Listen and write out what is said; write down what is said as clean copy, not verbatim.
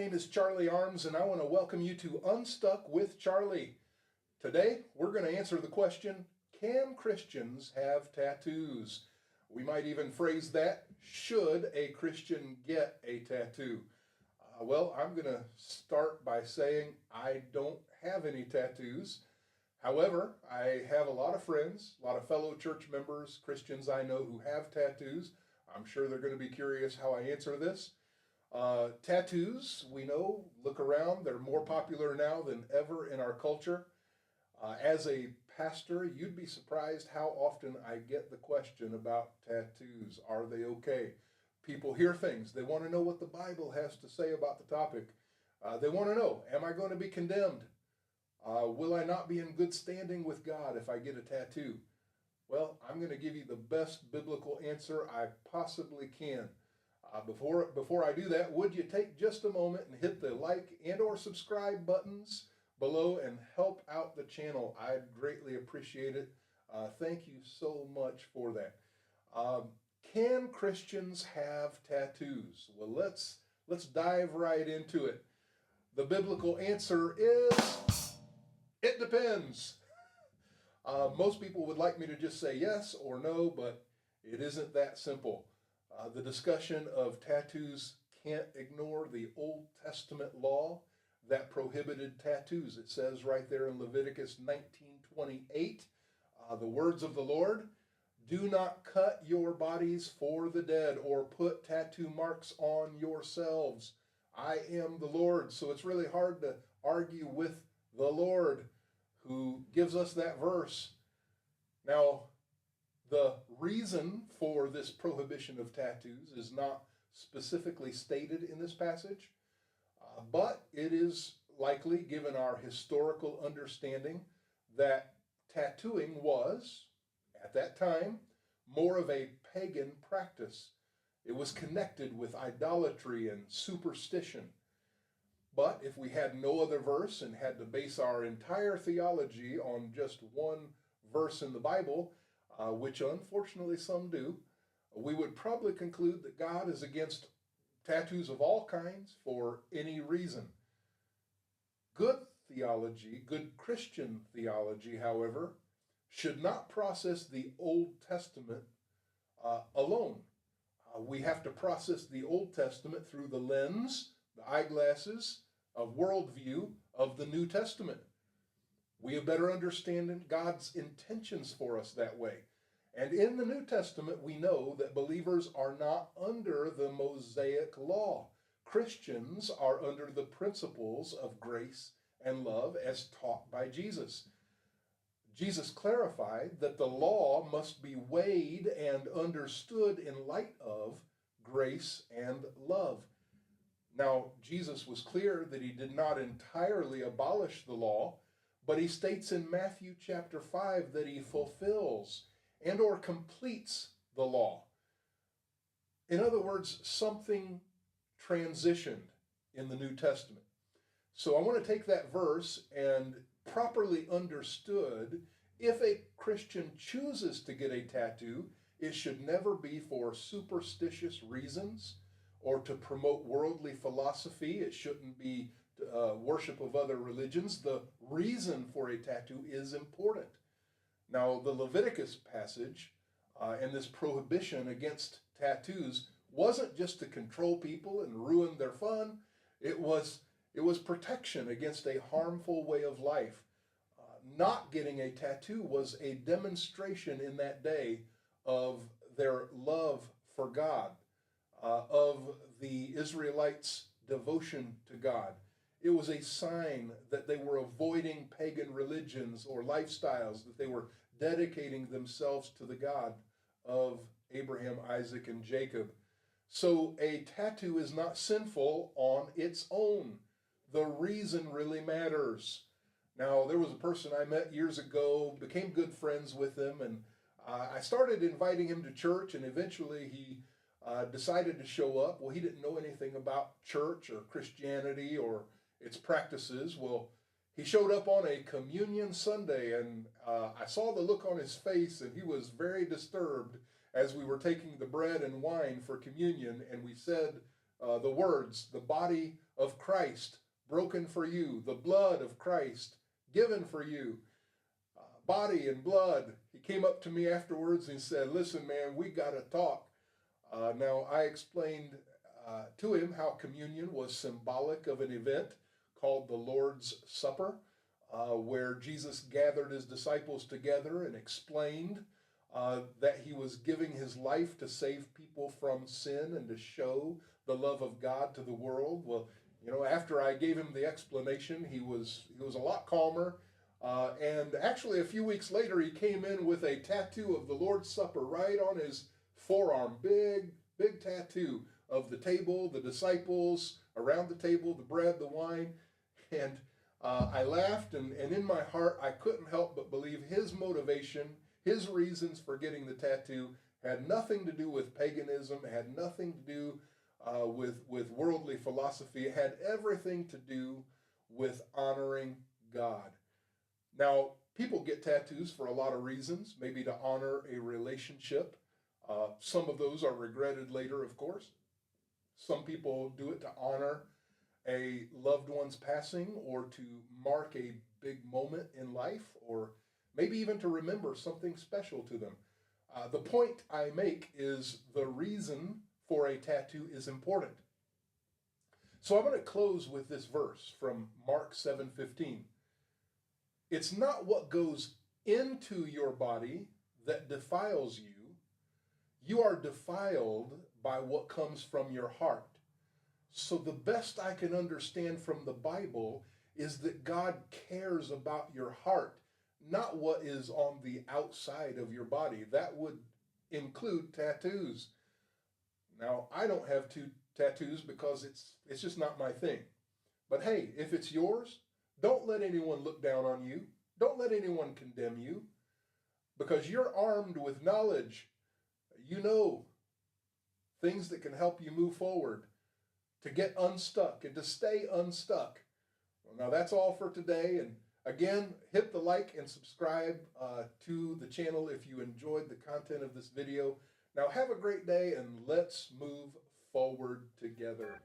name is Charlie Arms, and I want to welcome you to Unstuck with Charlie. Today, we're going to answer the question, can Christians have tattoos? We might even phrase that, should a Christian get a tattoo? Well, I'm going to start by saying I don't have any tattoos. However, I have a lot of friends, a lot of fellow church members, Christians I know who have tattoos. I'm sure they're going to be curious how I answer this. Tattoos, we know, look around, they're more popular now than ever in our culture. As a pastor, you'd be surprised how often I get the question about tattoos. Are they okay? People hear things. They want to know what the Bible has to say about the topic. They want to know, am I going to be condemned? Will I not be in good standing with God if I get a tattoo? Well, I'm going to give you the best biblical answer I possibly can. Before I do that, would you take just a moment and hit the like and or subscribe buttons below and help out the channel? I'd greatly appreciate it. Thank you so much for that. Can Christians have tattoos? Well, let's dive right into it. The biblical answer is, it depends. Most people would like me to just say yes or no, but it isn't that simple. The discussion of tattoos can't ignore the Old Testament law that prohibited tattoos. It says right there in Leviticus 19:28, the words of the Lord, do not cut your bodies for the dead or put tattoo marks on yourselves. I am the Lord. So it's really hard to argue with the Lord who gives us that verse. Now, the reason for this prohibition of tattoos is not specifically stated in this passage, but it is likely, given our historical understanding, that tattooing was, at that time, more of a pagan practice. It was connected with idolatry and superstition. But if we had no other verse and had to base our entire theology on just one verse in the Bible, which unfortunately some do, we would probably conclude that God is against tattoos of all kinds for any reason. Good theology, good Christian theology, however, should not process the Old Testament alone. We have to process the Old Testament through the lens, the eyeglasses of worldview of the New Testament. We have better understand God's intentions for us that way. And in the New Testament, we know that believers are not under the Mosaic law. Christians are under the principles of grace and love as taught by Jesus. Jesus clarified that the law must be weighed and understood in light of grace and love. Now, Jesus was clear that he did not entirely abolish the law, but he states in Matthew chapter 5 that he fulfills and or completes the law. In other words, something transitioned in the New Testament. So I want to take that verse and properly understood, if a Christian chooses to get a tattoo, it should never be for superstitious reasons or to promote worldly philosophy. It shouldn't be worship of other religions. The reason for a tattoo is important. Now, the Leviticus passage and this prohibition against tattoos wasn't just to control people and ruin their fun. It was protection against a harmful way of life. Not getting a tattoo was a demonstration in that day of their love for God, of the Israelites' devotion to God. It was a sign that they were avoiding pagan religions or lifestyles, that they were dedicating themselves to the God of Abraham, Isaac, and Jacob. So a tattoo is not sinful on its own. The reason really matters. Now, there was a person I met years ago, became good friends with him, and I started inviting him to church, and eventually he decided to show up. Well, he didn't know anything about church or Christianity or its practices. Well, he showed up on a communion Sunday, and I saw the look on his face, and he was very disturbed as we were taking the bread and wine for communion, and we said the words, the body of Christ broken for you, the blood of Christ given for you, body and blood. He came up to me afterwards and said, listen, man, we got to talk. Now, I explained to him how communion was symbolic of an event called the Lord's Supper, where Jesus gathered his disciples together and explained that he was giving his life to save people from sin and to show the love of God to the world. Well, you know, after I gave him the explanation, he was a lot calmer. And actually, a few weeks later, he came in with a tattoo of the Lord's Supper right on his forearm. Big, big tattoo of the table, the disciples around the table, the bread, the wine. And I laughed, and in my heart, I couldn't help but believe his motivation, his reasons for getting the tattoo had nothing to do with paganism, had nothing to do with worldly philosophy. It had everything to do with honoring God. Now, people get tattoos for a lot of reasons, maybe to honor a relationship. Some of those are regretted later, of course. Some people do it to honor a loved one's passing or to mark a big moment in life, or maybe even to remember something special to them. The point I make is the reason for a tattoo is important. So I'm going to close with this verse from Mark 7:15. It's not what goes into your body that defiles you. You are defiled by what comes from your heart. So the best I can understand from the Bible is that God cares about your heart, not what is on the outside of your body. That would include tattoos. Now, I don't have two tattoos because it's just not my thing. But hey, if it's yours, don't let anyone look down on you. Don't let anyone condemn you, because you're armed with knowledge. You know things that can help you move forward, to get unstuck and to stay unstuck. Well, now that's all for today. And again, hit the like and subscribe to the channel if you enjoyed the content of this video. Now have a great day, and let's move forward together.